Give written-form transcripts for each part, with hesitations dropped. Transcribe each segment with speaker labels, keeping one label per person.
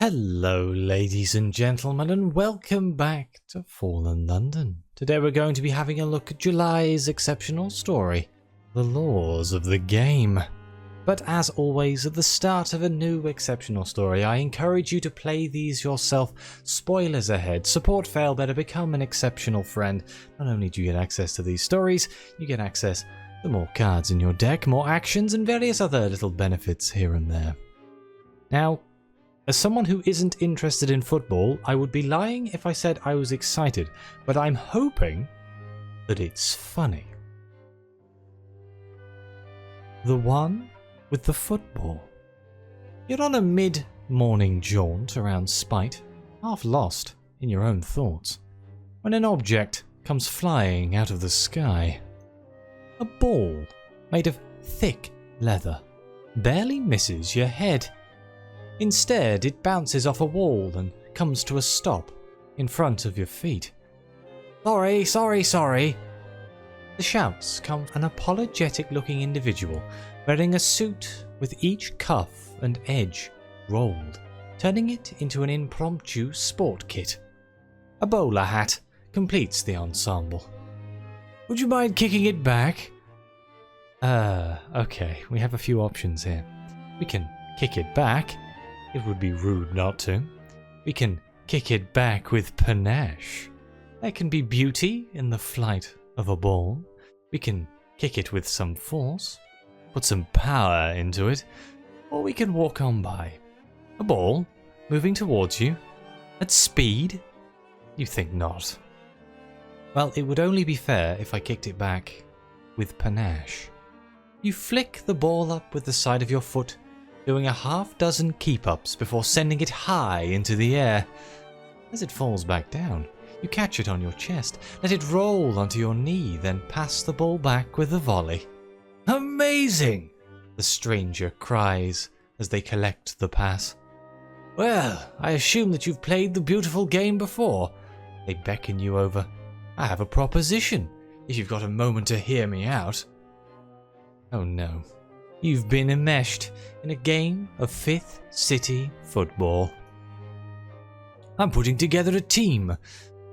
Speaker 1: Hello ladies and gentlemen, and welcome back to Fallen London. Today we're going to be having a look at July's exceptional story, The Laws of the Game. But as always, at the start of a new exceptional story, I encourage you to play these yourself. Spoilers ahead, support Failbetter, become an exceptional friend. Not only do you get access to these stories, you get access to more cards in your deck, more actions, and various other little benefits here and there. Now, as someone who isn't interested in football, I would be lying if I said I was excited, but I'm hoping that it's funny. The one with the football. You're on a mid-morning jaunt around Spite, half lost in your own thoughts, when an object comes flying out of the sky. A ball made of thick leather barely misses your head. Instead, it bounces off a wall and comes to a stop in front of your feet. Sorry. The shouts come from an apologetic-looking individual wearing a suit with each cuff and edge rolled, turning it into an impromptu sport kit. A bowler hat completes the ensemble. Would you mind kicking it back? Okay, we have a few options here. We can kick it back. It would be rude not to. We can kick it back with panache. There can be beauty in the flight of a ball. We can kick it with some force, put some power into it, or we can walk on by. A ball moving towards you at speed? You think not. Well, it would only be fair if I kicked it back with panache. You flick the ball up with the side of your foot, doing a half-dozen keep-ups before sending it high into the air. As it falls back down, you catch it on your chest, let it roll onto your knee, then pass the ball back with a volley. Amazing! The stranger cries as they collect the pass. Well, I assume that you've played the beautiful game before. They beckon you over. I have a proposition, if you've got a moment to hear me out. Oh no. You've been enmeshed in a game of 5th City football. I'm putting together a team,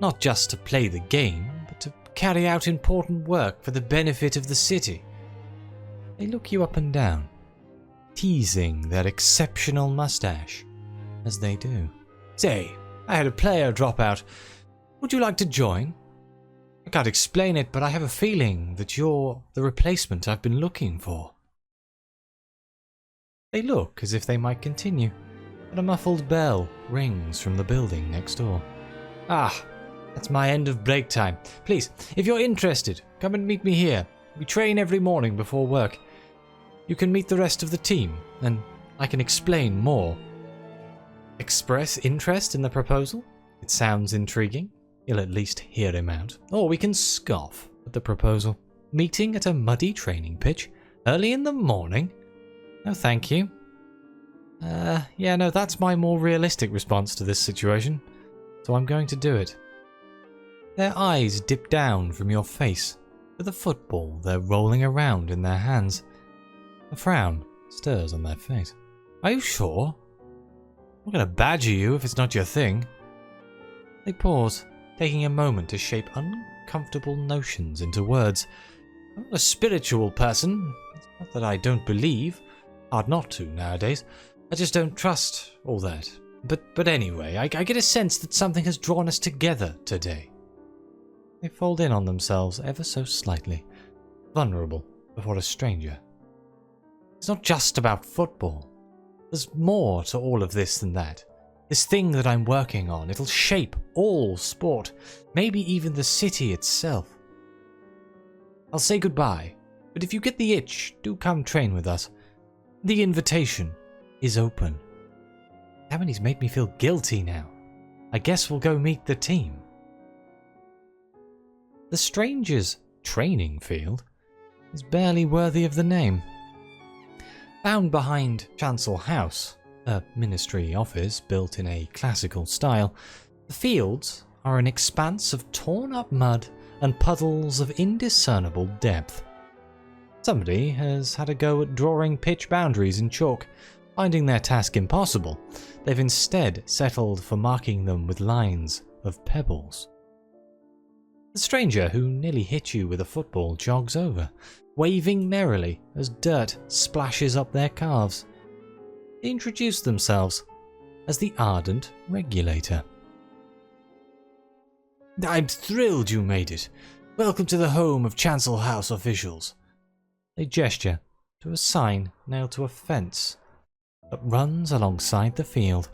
Speaker 1: not just to play the game, but to carry out important work for the benefit of the city. They look you up and down, teasing their exceptional mustache, as they do. Say, I had a player drop out. Would you like to join? I can't explain it, but I have a feeling that you're the replacement I've been looking for. They look as if they might continue, but a muffled bell rings from the building next door. Ah, that's my end of break time. Please, if you're interested, come and meet me here. We train every morning before work. You can meet the rest of the team, and I can explain more. Express interest in the proposal? It sounds intriguing. You'll at least hear him out. Or we can scoff at the proposal. Meeting at a muddy training pitch, early in the morning? No, thank you. Yeah, no, that's my more realistic response to this situation, so I'm going to do it. Their eyes dip down from your face to the football they're rolling around in their hands. A frown stirs on their face. Are you sure? I'm going to badger you if it's not your thing. They pause, taking a moment to shape uncomfortable notions into words. I'm not a spiritual person. It's not that I don't believe. Hard not to nowadays. I just don't trust all that. But anyway, I get a sense that something has drawn us together today. They fold in on themselves ever so slightly, vulnerable before a stranger. It's not just about football. There's more to all of this than that. This thing that I'm working on, it'll shape all sport, maybe even the city itself. I'll say goodbye, but if you get the itch, do come train with us. The invitation is open. Damn it, he's made me feel guilty now. I guess we'll go meet the team. The stranger's training field is barely worthy of the name. Found behind Chancel House, a ministry office built in a classical style, the fields are an expanse of torn-up mud and puddles of indiscernible depth. Somebody has had a go at drawing pitch boundaries in chalk, Finding their task impossible, they've instead settled for marking them with lines of pebbles. The stranger who nearly hit you with a football jogs over, waving merrily as dirt splashes up their calves. They introduce themselves as the Ardent Regulator. "I'm thrilled you made it. Welcome to the home of Chancel House officials." They gesture to a sign nailed to a fence that runs alongside the field.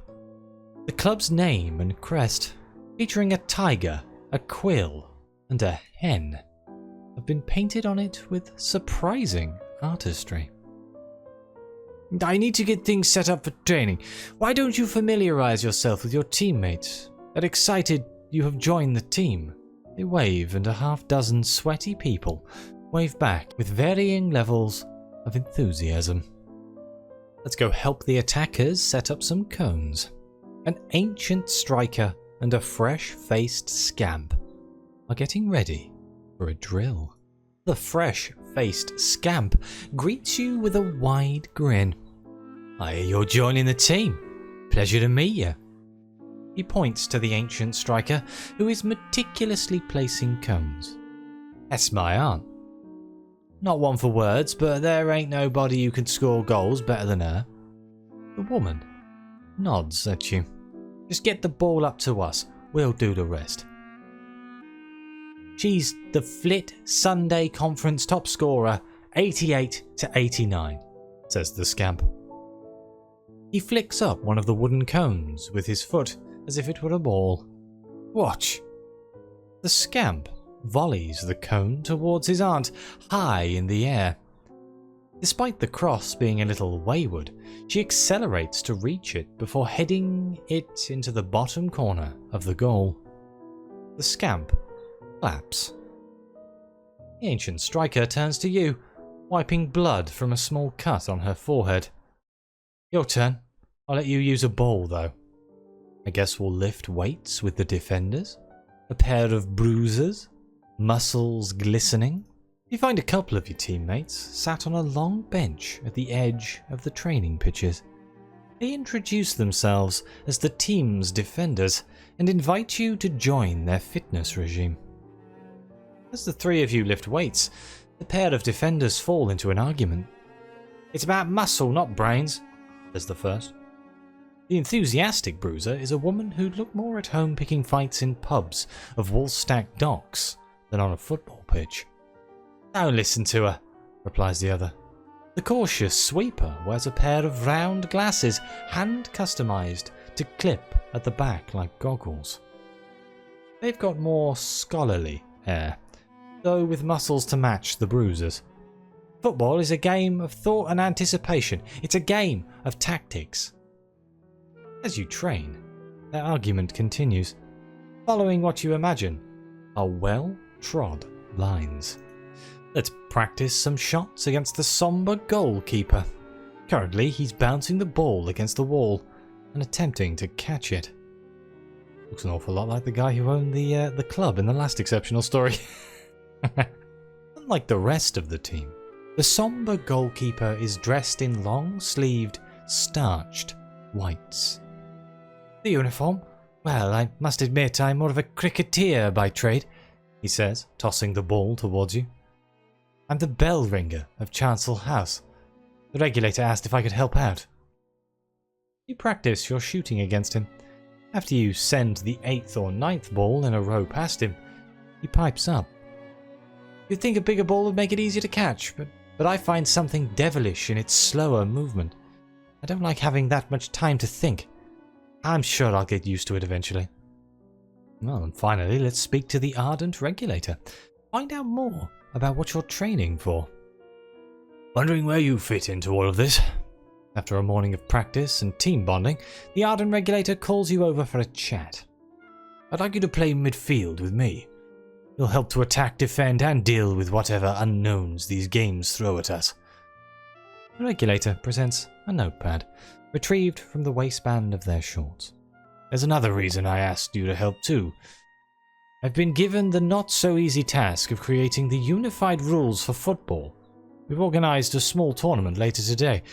Speaker 1: The club's name and crest, featuring a tiger, a quill, and a hen, have been painted on it with surprising artistry. "I need to get things set up for training. Why don't you familiarize yourself with your teammates? They're excited you have joined the team." They wave, and a half-dozen sweaty people wave back with varying levels of enthusiasm. Let's go help the attackers set up some cones. An ancient striker and a fresh-faced scamp are getting ready for a drill. The fresh-faced scamp greets you with a wide grin. "I hear you're joining the team. Pleasure to meet you." He points to the ancient striker, who is meticulously placing cones. "That's my aunt. Not one for words, but there ain't nobody who can score goals better than her." The woman nods at you. "Just get the ball up to us. We'll do the rest." "She's the Flit Sunday Conference top scorer, 88 to 89, says the scamp. He flicks up one of the wooden cones with his foot as if it were a ball. "Watch." The scamp volleys the cone towards his aunt, high in the air. Despite the cross being a little wayward, she accelerates to reach it before heading it into the bottom corner of the goal. The scamp claps. The ancient striker turns to you, wiping blood from a small cut on her forehead. "Your turn. I'll let you use a ball, though. I guess we'll lift weights with the defenders. A pair of bruisers, muscles glistening." You find a couple of your teammates sat on a long bench at the edge of the training pitches. They introduce themselves as the team's defenders and invite you to join their fitness regime. As the three of you lift weights, the pair of defenders fall into an argument. "It's about muscle, not brains," says the first. The enthusiastic bruiser is a woman who'd look more at home picking fights in pubs of Woolstack docks than on a football pitch. "Don't listen to her," replies the other. The cautious sweeper wears a pair of round glasses, hand-customized to clip at the back like goggles. They've got more scholarly hair, though with muscles to match the bruisers. Football is a game of thought and anticipation. It's a game of tactics. As you train, their argument continues, following what you imagine are well-trod lines. Let's practice some shots against the somber goalkeeper. Currently, he's bouncing the ball against the wall and attempting to catch it. Looks an awful lot like the guy who owned the club in the last exceptional story. Unlike the rest of the team, the somber goalkeeper is dressed in long-sleeved, starched whites. The uniform? Well, I must admit I'm more of a cricketer by trade, he says, tossing the ball towards you. I'm the bell ringer of Chancel House. The regulator asked if I could help out. You practice your shooting against him. After you send the 8th or 9th ball in a row past him, he pipes up. You'd think a bigger ball would make it easier to catch, but I find something devilish in its slower movement. I don't like having that much time to think. I'm sure I'll get used to it eventually. Well, and finally, let's speak to the Ardent Regulator. Find out more about what you're training for. Wondering where you fit into all of this? After a morning of practice and team bonding, the Ardent Regulator calls you over for a chat. I'd like you to play midfield with me. You'll help to attack, defend, and deal with whatever unknowns these games throw at us. The Regulator presents a notepad, retrieved from the waistband of their shorts. There's another reason I asked you to help too. I've been given the not-so-easy task of creating the unified rules for football. We've organised a small tournament later today.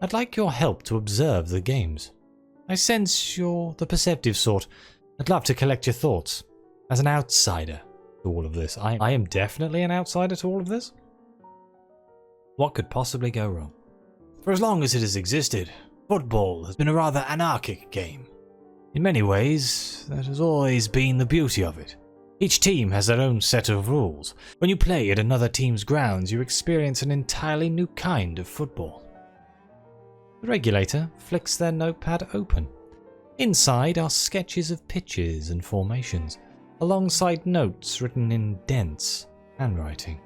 Speaker 1: I'd like your help to observe the games. I sense you're the perceptive sort. I'd love to collect your thoughts. As an outsider to all of this. I am definitely an outsider to all of this. What could possibly go wrong? For as long as it has existed, football has been a rather anarchic game. In many ways, that has always been the beauty of it. Each team has their own set of rules. When you play at another team's grounds, you experience an entirely new kind of football. The regulator flicks their notepad open. Inside are sketches of pitches and formations, alongside notes written in dense handwriting.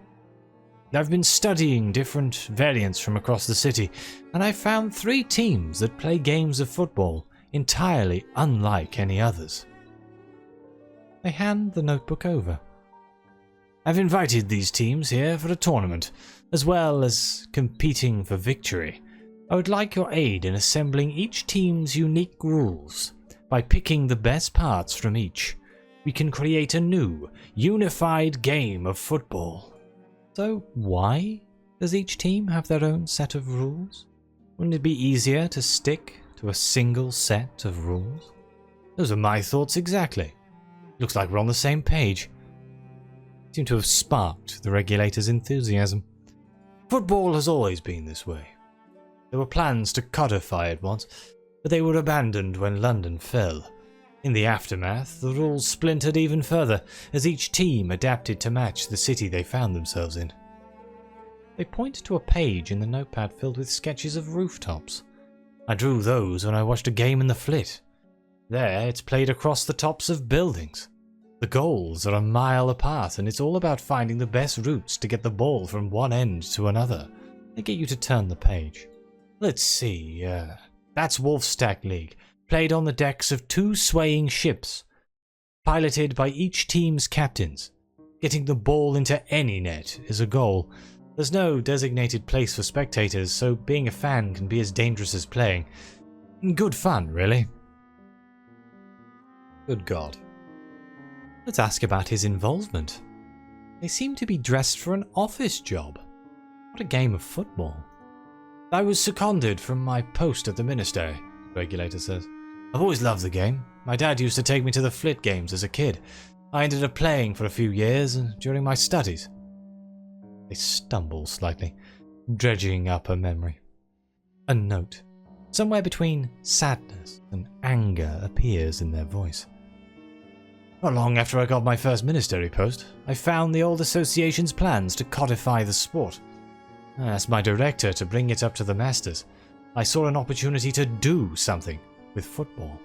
Speaker 1: I've been studying different variants from across the city, and I've found 3 teams that play games of football entirely unlike any others. They hand the notebook over. I've invited these teams here for a tournament, as well as competing for victory. I would like your aid in assembling each team's unique rules. By picking the best parts from each, we can create a new, unified game of football. So why does each team have their own set of rules? Wouldn't it be easier to stick to a single set of rules? Those are my thoughts exactly. Looks like we're on the same page. Seem to have sparked the regulator's enthusiasm. Football has always been this way. There were plans to codify it once, but they were abandoned when London fell. In the aftermath, the rules splintered even further as each team adapted to match the city they found themselves in. They point to a page in the notepad filled with sketches of rooftops. I drew those when I watched a game in the Flit. There, it's played across the tops of buildings. The goals are a mile apart, and it's all about finding the best routes to get the ball from one end to another. They get you to turn the page. Let's see, that's Wolfstack League, played on the decks of 2 swaying ships, piloted by each team's captains. Getting the ball into any net is a goal. There's no designated place for spectators, so being a fan can be as dangerous as playing. Good fun, really. Good God. Let's ask about his involvement. They seem to be dressed for an office job. What a game of football. I was seconded from my post at the ministry, the regulator says. I've always loved the game. My dad used to take me to the Flit games as a kid. I ended up playing for a few years during my studies. They stumble slightly, dredging up a memory. A note, somewhere between sadness and anger, appears in their voice. Not long after I got my first ministry post, I found the old association's plans to codify the sport. I asked my director to bring it up to the masters. I saw an opportunity to do something with football.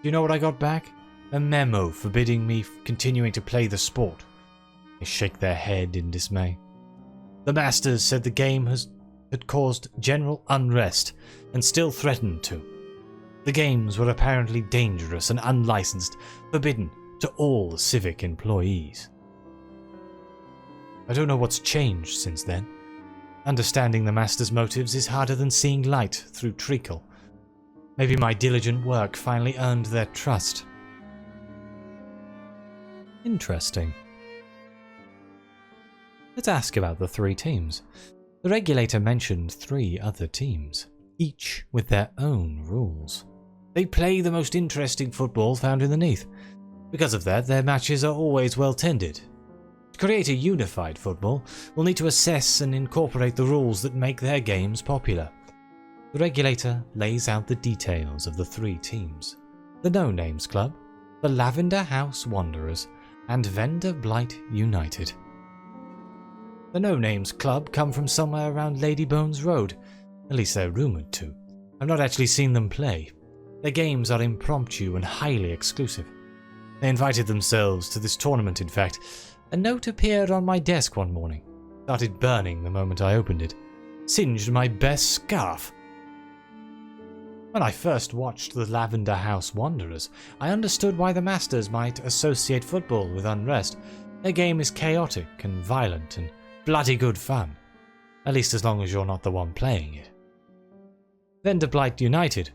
Speaker 1: Do you know what I got back? A memo forbidding me continuing to play the sport. They shake their head in dismay. The masters said the game had caused general unrest and still threatened to. The games were apparently dangerous and unlicensed, forbidden to all civic employees. I don't know what's changed since then. Understanding the master's motives is harder than seeing light through treacle. Maybe my diligent work finally earned their trust. Interesting. Let's ask about the 3 teams. The regulator mentioned 3 other teams, each with their own rules. They play the most interesting football found in the Neath. Because of that, their matches are always well tended. To create a unified football, we'll need to assess and incorporate the rules that make their games popular. The regulator lays out the details of the 3 teams. The No Names Club, the Lavender House Wanderers, and Vender Blight United. The No Names Club come from somewhere around Ladybones Road. At least they're rumoured to. I've not actually seen them play. Their games are impromptu and highly exclusive. They invited themselves to this tournament, in fact. A note appeared on my desk one morning. Started burning the moment I opened it. Singed my best scarf. When I first watched the Lavender House Wanderers, I understood why the masters might associate football with unrest. Their game is chaotic and violent and bloody good fun. At least as long as you're not the one playing it. Vender Blight United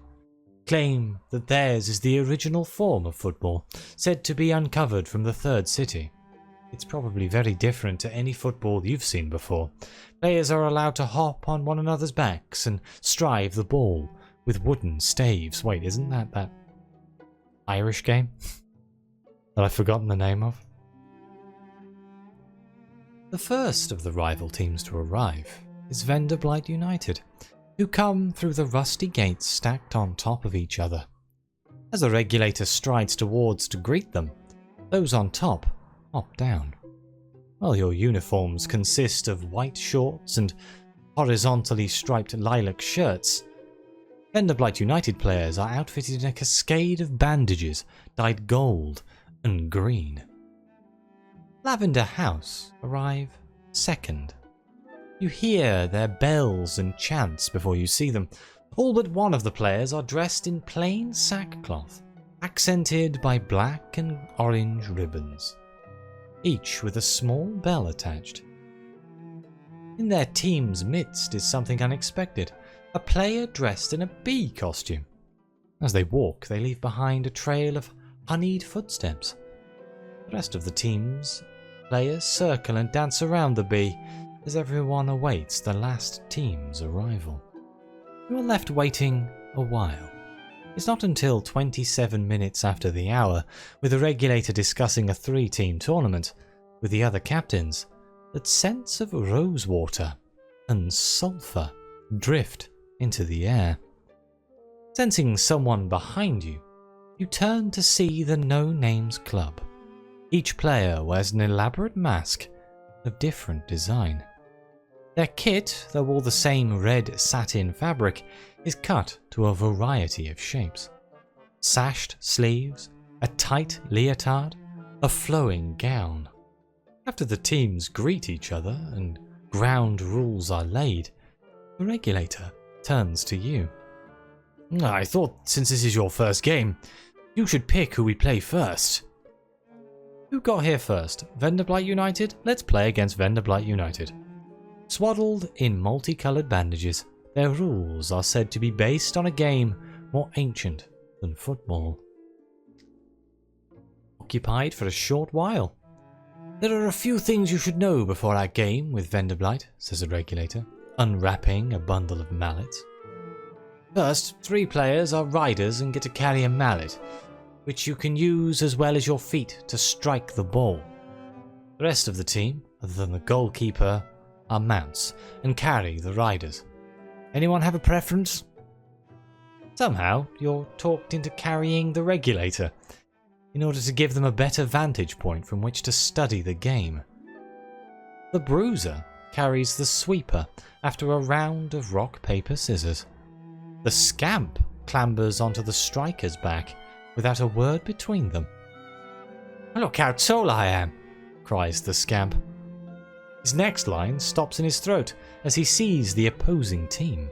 Speaker 1: claim that theirs is the original form of football, said to be uncovered from the Third City. It's probably very different to any football you've seen before. Players are allowed to hop on one another's backs and strive the ball with wooden staves. Wait, isn't that Irish game that I've forgotten the name of? The first of the rival teams to arrive is Vender Blight United, who come through the rusty gates stacked on top of each other. As the regulator strides towards to greet them, those on top hop down. While your uniforms consist of white shorts and horizontally striped lilac shirts, Vender Blight United players are outfitted in a cascade of bandages dyed gold and green. Lavender House arrive second. You hear their bells and chants before you see them. All but one of the players are dressed in plain sackcloth, accented by black and orange ribbons, each with a small bell attached. In their team's midst is something unexpected, a player dressed in a bee costume. As they walk, they leave behind a trail of honeyed footsteps. The rest of the team's players circle and dance around the bee as everyone awaits the last team's arrival. You are left waiting a while. It's not until 27 minutes after the hour, with the regulator discussing a 3-team tournament with the other captains, that scents of rosewater and sulphur drift into the air. Sensing someone behind you, you turn to see the No Names Club. Each player wears an elaborate mask of different design. Their kit, though all the same red satin fabric, is cut to a variety of shapes. Sashed sleeves, a tight leotard, a flowing gown. After the teams greet each other and ground rules are laid, the regulator turns to you. I thought since this is your first game, you should pick who we play first. Who got here first? Vender Blight United? Let's play against Vender Blight United. Swaddled in multicoloured bandages, their rules are said to be based on a game more ancient than football. Occupied for a short while. There are a few things you should know before our game with Vender Blight, says the regulator, unwrapping a bundle of mallets. First, 3 players are riders and get to carry a mallet, which you can use as well as your feet to strike the ball. The rest of the team, other than the goalkeeper, are mounts and carry the riders. Anyone have a preference? Somehow, you're talked into carrying the regulator, in order to give them a better vantage point from which to study the game. The bruiser carries the sweeper after a round of rock, paper, scissors. The scamp clambers onto the striker's back without a word between them. Look how tall I am, cries the scamp. His next line stops in his throat as he sees the opposing team.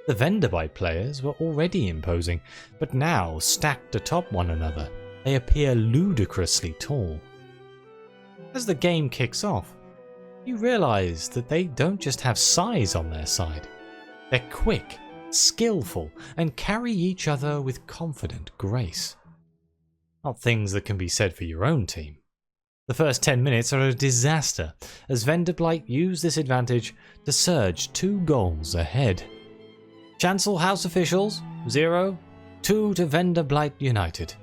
Speaker 1: The Venderbight players were already imposing, but now stacked atop one another, they appear ludicrously tall. As the game kicks off, you realise that they don't just have size on their side. They're quick, skillful, and carry each other with confident grace. Not things that can be said for your own team. The first 10 minutes are a disaster, as Vender Blight use this advantage to surge 2 goals ahead. Chancel House officials, 0-2 to Vender Blight United.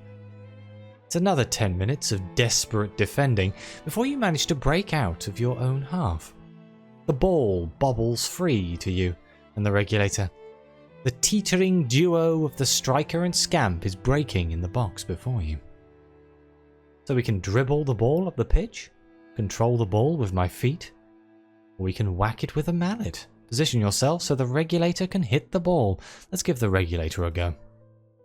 Speaker 1: It's another 10 minutes of desperate defending before you manage to break out of your own half. The ball bobbles free to you and the regulator. The teetering duo of the striker and scamp is breaking in the box before you. So we can dribble the ball up the pitch, control the ball with my feet, or we can whack it with a mallet. Position yourself so the regulator can hit the ball. Let's give the regulator a go.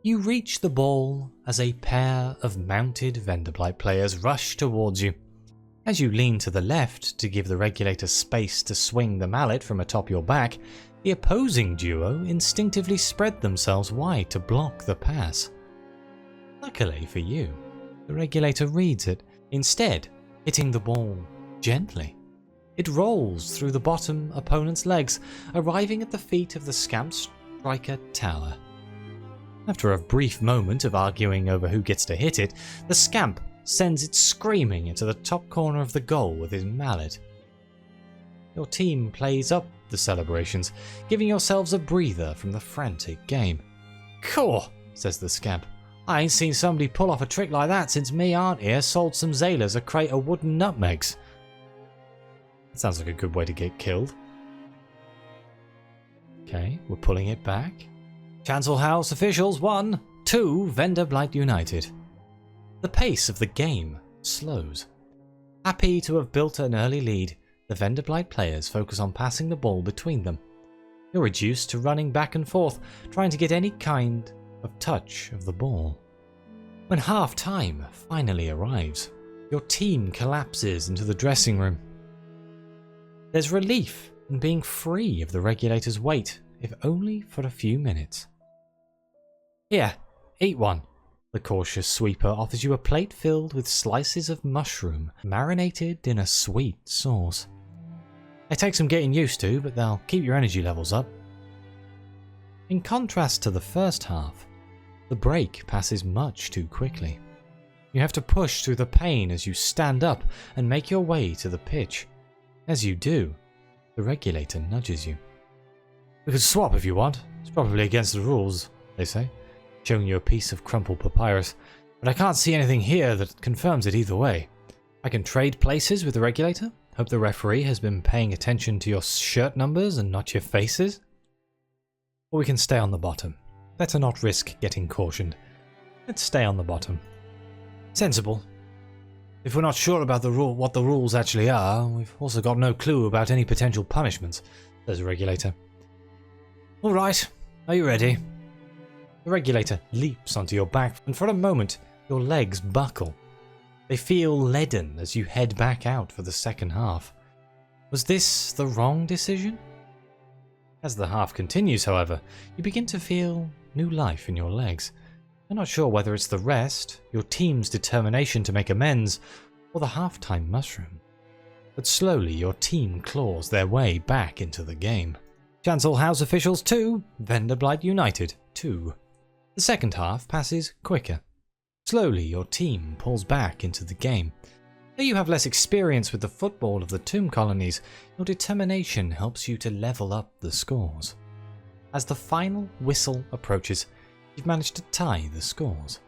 Speaker 1: You reach the ball as a pair of mounted Vender Blight players rush towards you. As you lean to the left to give the regulator space to swing the mallet from atop your back, the opposing duo instinctively spread themselves wide to block the pass. Luckily for you, the regulator reads it, instead hitting the ball gently. It rolls through the bottom opponent's legs, arriving at the feet of the scamp striker tower. After a brief moment of arguing over who gets to hit it, the scamp sends it screaming into the top corner of the goal with his mallet. Your team plays up the celebrations, giving yourselves a breather from the frantic game. "Cool," says the scamp. "I ain't seen somebody pull off a trick like that since me aunt here sold some sailors a crate of wooden nutmegs." That sounds like a good way to get killed. Okay, we're pulling it back. Chancel House officials 1-2 Vender Blight United. The pace of the game slows. Happy to have built an early lead, the Vender Blight players focus on passing the ball between them. You're reduced to running back and forth, trying to get any kind of touch of the ball. When half-time finally arrives, your team collapses into the dressing room. There's relief in being free of the regulator's weight, if only for a few minutes. "Here, eat one." The cautious sweeper offers you a plate filled with slices of mushroom marinated in a sweet sauce. They take some getting used to, but they'll keep your energy levels up. In contrast to the first half, the break passes much too quickly. You have to push through the pain as you stand up and make your way to the pitch. As you do, the regulator nudges you. "We could swap if you want. It's probably against the rules," they say, showing you a piece of crumpled papyrus, "but I can't see anything here that confirms it either way. I can trade places with the regulator. Hope the referee has been paying attention to your shirt numbers and not your faces. Or we can stay on the bottom. Better not risk getting cautioned. Let's stay on the bottom." "Sensible. If we're not sure about what the rules actually are, we've also got no clue about any potential punishments," says the regulator. "All right, are you ready?" The regulator leaps onto your back, and for a moment, your legs buckle. They feel leaden as you head back out for the second half. Was this the wrong decision? As the half continues, however, you begin to feel new life in your legs. You're not sure whether it's the rest, your team's determination to make amends, or the halftime mushroom. But slowly your team claws their way back into the game. Chancel House officials 2, Vender Blight United 2. The second half passes quicker. Slowly your team pulls back into the game. Though you have less experience with the football of the tomb colonies, your determination helps you to level up the scores. As the final whistle approaches, you've managed to tie the scores.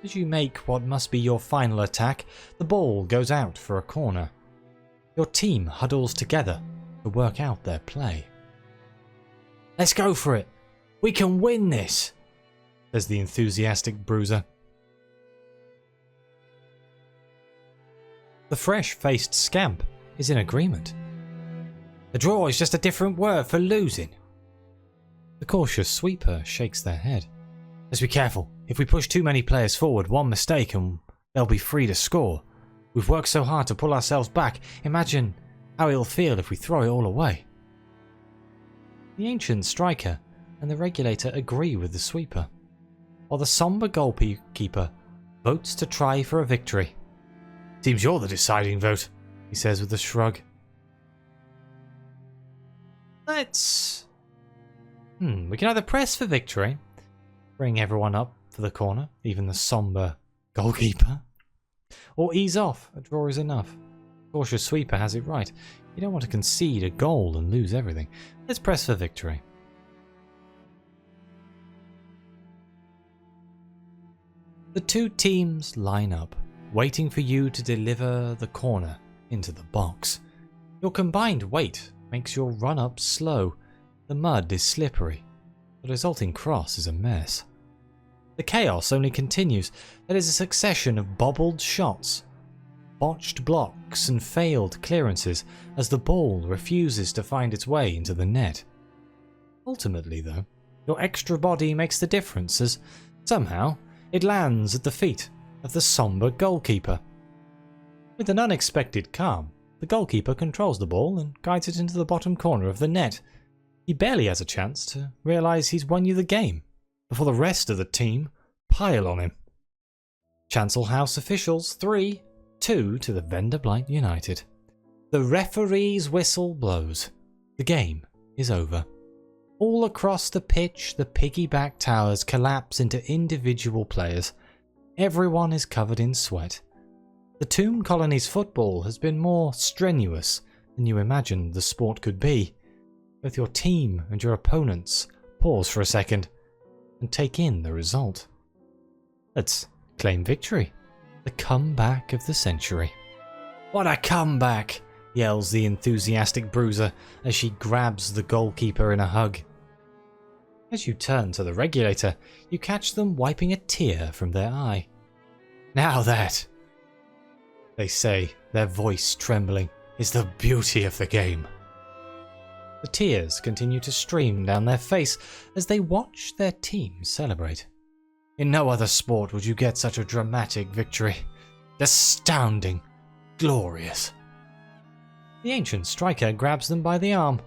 Speaker 1: As you make what must be your final attack, the ball goes out for a corner. Your team huddles together to work out their play. "Let's go for it! We can win this!" says the enthusiastic bruiser. The fresh-faced scamp is in agreement. "A draw is just a different word for losing." The cautious sweeper shakes their head. "Let's be careful. If we push too many players forward, one mistake and they'll be free to score. We've worked so hard to pull ourselves back. Imagine how it'll feel if we throw it all away." The ancient striker and the regulator agree with the sweeper, while the somber goalkeeper votes to try for a victory. "Seems you're the deciding vote," he says with a shrug. We can either press for victory, bring everyone up for the corner, even the somber goalkeeper, or ease off. A draw is enough. Cautious sweeper has it right. You don't want to concede a goal and lose everything. Let's press for victory. The two teams line up, waiting for you to deliver the corner into the box. Your combined weight makes your run-up slow. The mud is slippery. The resulting cross is a mess. The chaos only continues. There is a succession of bobbled shots, botched blocks and failed clearances as the ball refuses to find its way into the net. Ultimately, though, your extra body makes the difference as, somehow, it lands at the feet of the somber goalkeeper. With an unexpected calm, the goalkeeper controls the ball and guides it into the bottom corner of the net. He barely has a chance to realise he's won you the game before the rest of the team pile on him. Chancel House officials 3-2 to the Vender Blight United. The referee's whistle blows. The game is over. All across the pitch, the piggyback towers collapse into individual players. Everyone is covered in sweat. The Tomb Colony's football has been more strenuous than you imagined the sport could be. Both your team and your opponents pause for a second and take in the result. Let's claim victory. The comeback of the century. What a comeback! Yells the enthusiastic bruiser as she grabs the goalkeeper in a hug. As you turn to the regulator, you catch them wiping a tear from their eye. Now that, they say, their voice trembling, is the beauty of the game. The tears continue to stream down their face as they watch their team celebrate. In no other sport would you get such a dramatic victory. Astounding. Glorious. The ancient striker grabs them by the arm.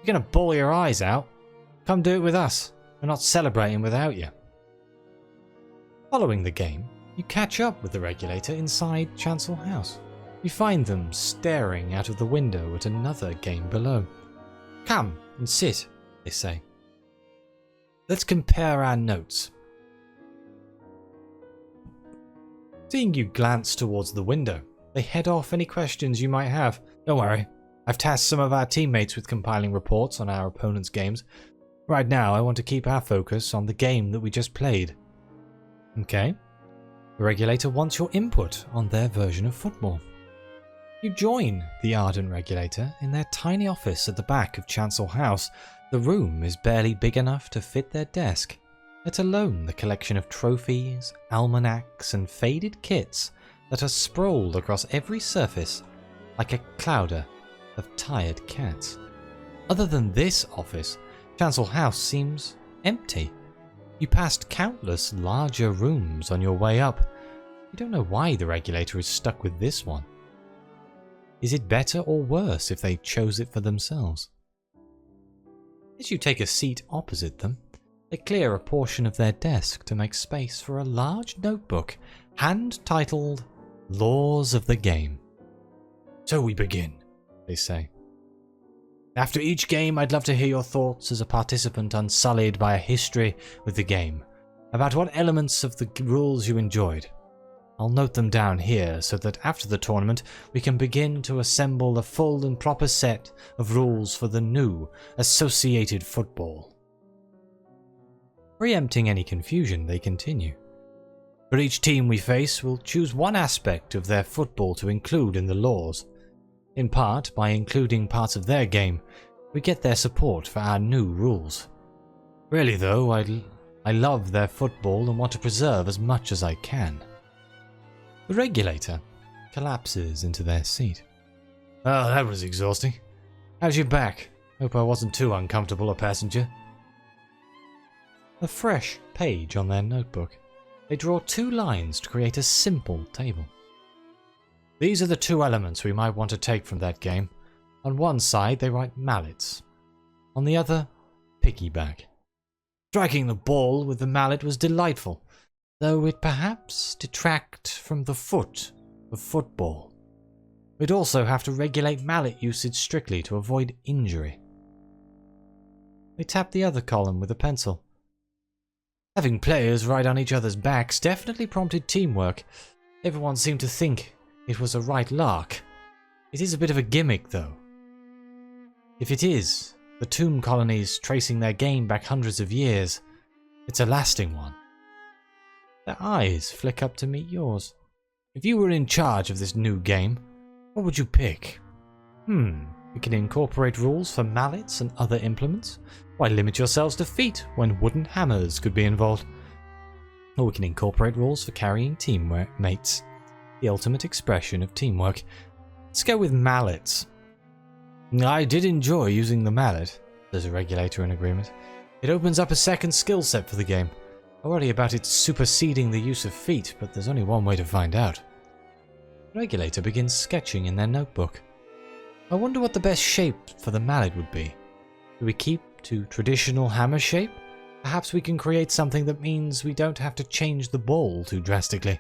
Speaker 1: You're gonna bawl your eyes out? Come do it with us. We're not celebrating without you. Following the game, you catch up with the regulator inside Chancel House. You find them staring out of the window at another game below. Come and sit, they say. Let's compare our notes. Seeing you glance towards the window, they head off any questions you might have. Don't worry, I've tasked some of our teammates with compiling reports on our opponents' games. Right now, I want to keep our focus on the game that we just played. Okay. The regulator wants your input on their version of football. You join the Ardent Regulator in their tiny office at the back of Chancel House. The room is barely big enough to fit their desk, let alone the collection of trophies, almanacs and faded kits that are sprawled across every surface like a clouder of tired cats. Other than this office, Chancel House seems empty. You passed countless larger rooms on your way up. You don't know why the regulator is stuck with this one. Is it better or worse if they chose it for themselves? As you take a seat opposite them, they clear a portion of their desk to make space for a large notebook, hand-titled Laws of the Game. So we begin, they say. After each game, I'd love to hear your thoughts as a participant unsullied by a history with the game, about what elements of the rules you enjoyed. I'll note them down here so that after the tournament we can begin to assemble a full and proper set of rules for the new associated football. Preempting any confusion, they continue. For each team we face, we'll choose one aspect of their football to include in the laws. In part, by including parts of their game, we get their support for our new rules. Really though, I love their football and want to preserve as much as I can. The regulator collapses into their seat. Oh, that was exhausting. How's your back? Hope I wasn't too uncomfortable a passenger. A fresh page on their notebook. They draw 2 lines to create a simple table. These are the 2 elements we might want to take from that game. On one side they write mallets. On the other, piggyback. Striking the ball with the mallet was delightful, though it perhaps detract from the foot of football. We'd also have to regulate mallet usage strictly to avoid injury. They tap the other column with a pencil. Having players right on each other's backs definitely prompted teamwork. Everyone seemed to think it was a right lark. It is a bit of a gimmick though. If it is, the tomb colonies tracing their game back hundreds of years, it's a lasting one. Their eyes flick up to meet yours. If you were in charge of this new game, what would you pick? We can incorporate rules for mallets and other implements. Why limit yourselves to feet when wooden hammers could be involved? Or we can incorporate rules for carrying teammates, the ultimate expression of teamwork. Let's go with mallets. I did enjoy using the mallet, says a regulator in agreement. It opens up a second skill set for the game. I worry about it superseding the use of feet, but there's only one way to find out. The regulator begins sketching in their notebook. I wonder what the best shape for the mallet would be. Do we keep to traditional hammer shape? Perhaps we can create something that means we don't have to change the ball too drastically.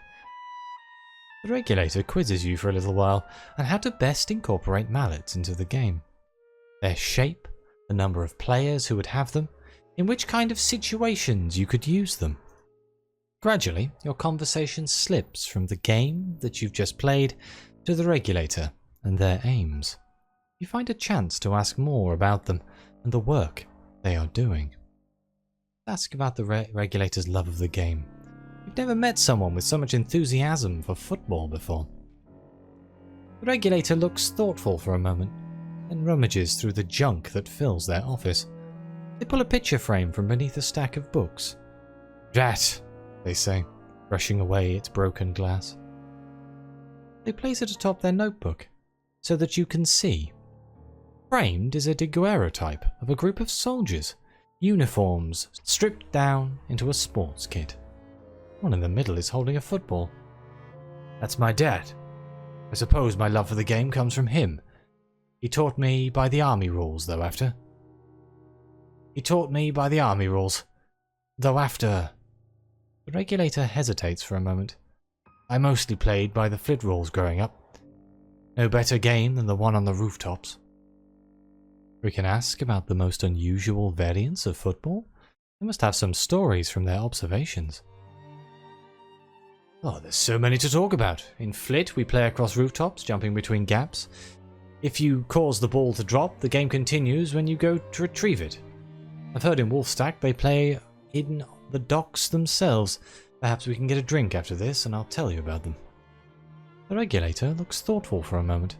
Speaker 1: The regulator quizzes you for a little while on how to best incorporate mallets into the game. Their shape, the number of players who would have them, in which kind of situations you could use them. Gradually, your conversation slips from the game that you've just played to the regulator and their aims. You find a chance to ask more about them and the work they are doing. Ask about the regulator's love of the game. You've never met someone with so much enthusiasm for football before. The regulator looks thoughtful for a moment, then rummages through the junk that fills their office. They pull a picture frame from beneath a stack of books. "That," they say, brushing away its broken glass. They place it atop their notebook, so that you can see. Framed is a daguerreotype of a group of soldiers, uniforms stripped down into a sports kit. One in the middle is holding a football. "That's my dad. I suppose my love for the game comes from him. He taught me by the army rules, though after. The regulator hesitates for a moment. "I mostly played by the flit rules growing up. No better game than the one on the rooftops." We can ask about the most unusual variants of football. They must have some stories from their observations. "Oh, there's so many to talk about. In flit, we play across rooftops, jumping between gaps. If you cause the ball to drop, the game continues when you go to retrieve it. I've heard in Wolfstack they play in the docks themselves. Perhaps we can get a drink after this and I'll tell you about them." The regulator looks thoughtful for a moment.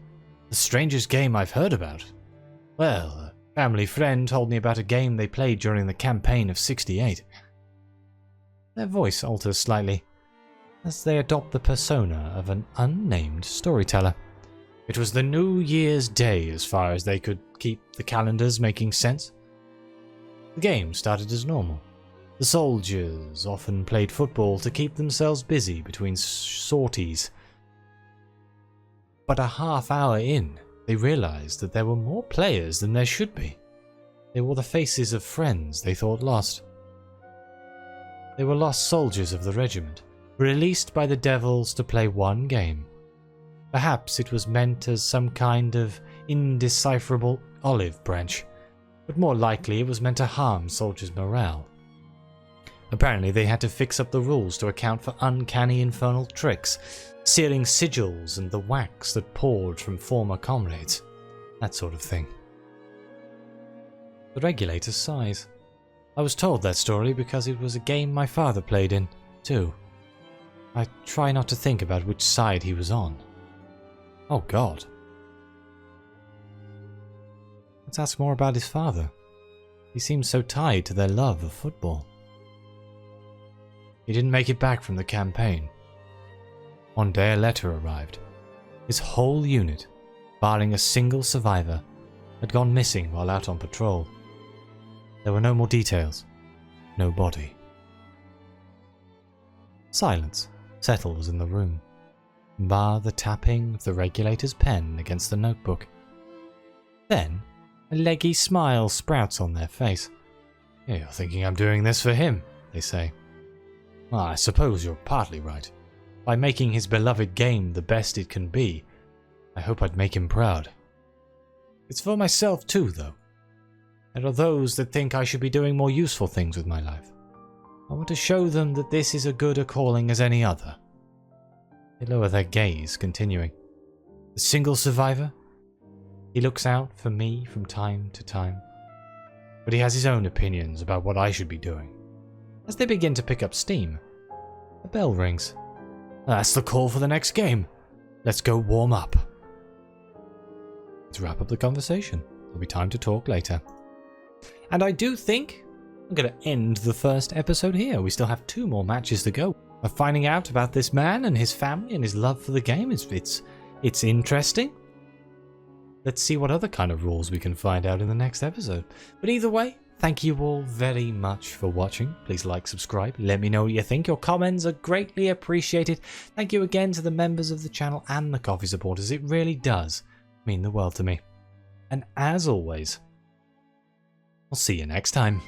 Speaker 1: "The strangest game I've heard about? Well, a family friend told me about a game they played during the campaign of '68. Their voice alters slightly as they adopt the persona of an unnamed storyteller. "It was the New Year's Day as far as they could keep the calendars making sense. The game started as normal. The soldiers often played football to keep themselves busy between sorties. But a half hour in, they realized that there were more players than there should be. They wore the faces of friends they thought lost. They were lost soldiers of the regiment, released by the devils to play one game. Perhaps it was meant as some kind of indecipherable olive branch, but more likely it was meant to harm soldiers' morale. Apparently they had to fix up the rules to account for uncanny infernal tricks, sealing sigils and the wax that poured from former comrades. That sort of thing." The regulator sighs. "I was told that story because it was a game my father played in, too. I try not to think about which side he was on." "Oh God." Let's ask more about his father. He seems so tied to their love of football. "He didn't make it back from the campaign. One day a letter arrived. His whole unit, barring a single survivor, had gone missing while out on patrol. There were no more details. No body." Silence settles in the room, bar the tapping of the regulator's pen against the notebook. Then a leggy smile sprouts on their face. "You're thinking I'm doing this for him," they say. "Well, I suppose you're partly right. By making his beloved game the best it can be, I hope I'd make him proud. It's for myself too, though. There are those that think I should be doing more useful things with my life. I want to show them that this is as good a calling as any other." They lower their gaze, continuing. "The single survivor? He looks out for me from time to time, but he has his own opinions about what I should be doing." As they begin to pick up steam, a bell rings. "That's the call for the next game. Let's go warm up." Let's wrap up the conversation. There'll be time to talk later. And I do think I'm going to end the first episode here. We still have 2 more matches to go. Of finding out about this man and his family and his love for the game. It's interesting. Let's see what other kind of rules we can find out in the next episode. But either way, thank you all very much for watching. Please like, subscribe, let me know what you think. Your comments are greatly appreciated. Thank you again to the members of the channel and the coffee supporters. It really does mean the world to me. And as always, I'll see you next time.